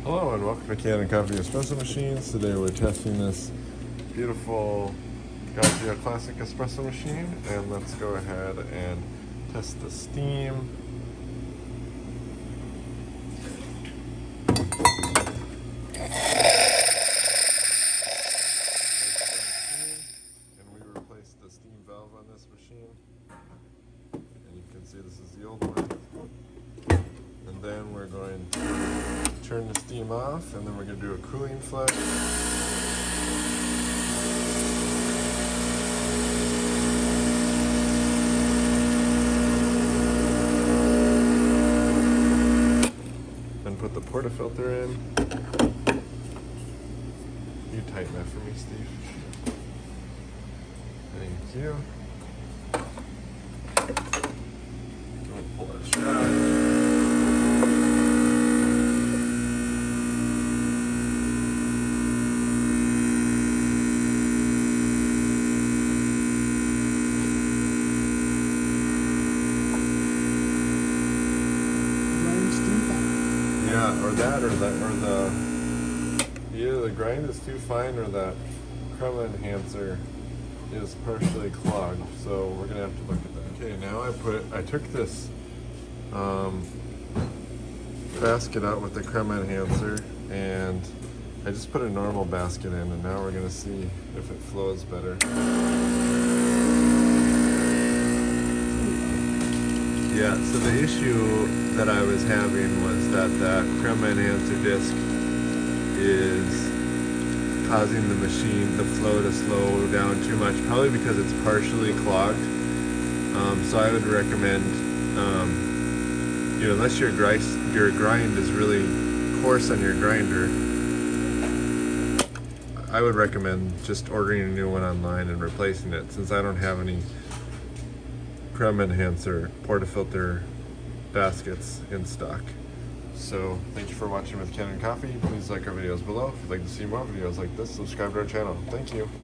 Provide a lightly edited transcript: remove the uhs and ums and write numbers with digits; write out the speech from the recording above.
Hello and welcome to Kanen Coffee Espresso Machines. Today we're testing this beautiful Gaggia classic espresso machine, and let's go ahead and test the steam. And we replaced the steam valve on this machine. And you can see this is the old one. And then we're going to turn the steam off, and then we're going to do a cooling flush. Then put the portafilter in. You tighten that for me, Steve. Thank you. Don't pull that strap. Yeah, either the grind is too fine or that crema enhancer is partially clogged. So we're gonna have to look at that. Okay, now I took this basket out with the crema enhancer, and I just put a normal basket in, and now we're gonna see if it flows better. Yeah, so the issue that I was having was that the crema enhancer disc is causing the machine, the flow to slow down too much, probably because it's partially clogged. So I would recommend, unless your grind is really coarse on your grinder, I would recommend just ordering a new one online and replacing it, since I don't have any crema enhancer portafilter baskets in stock. So thank you for watching with Kanen Coffee. Please like our videos below. If you'd like to see more videos like this, subscribe to our channel. Thank you.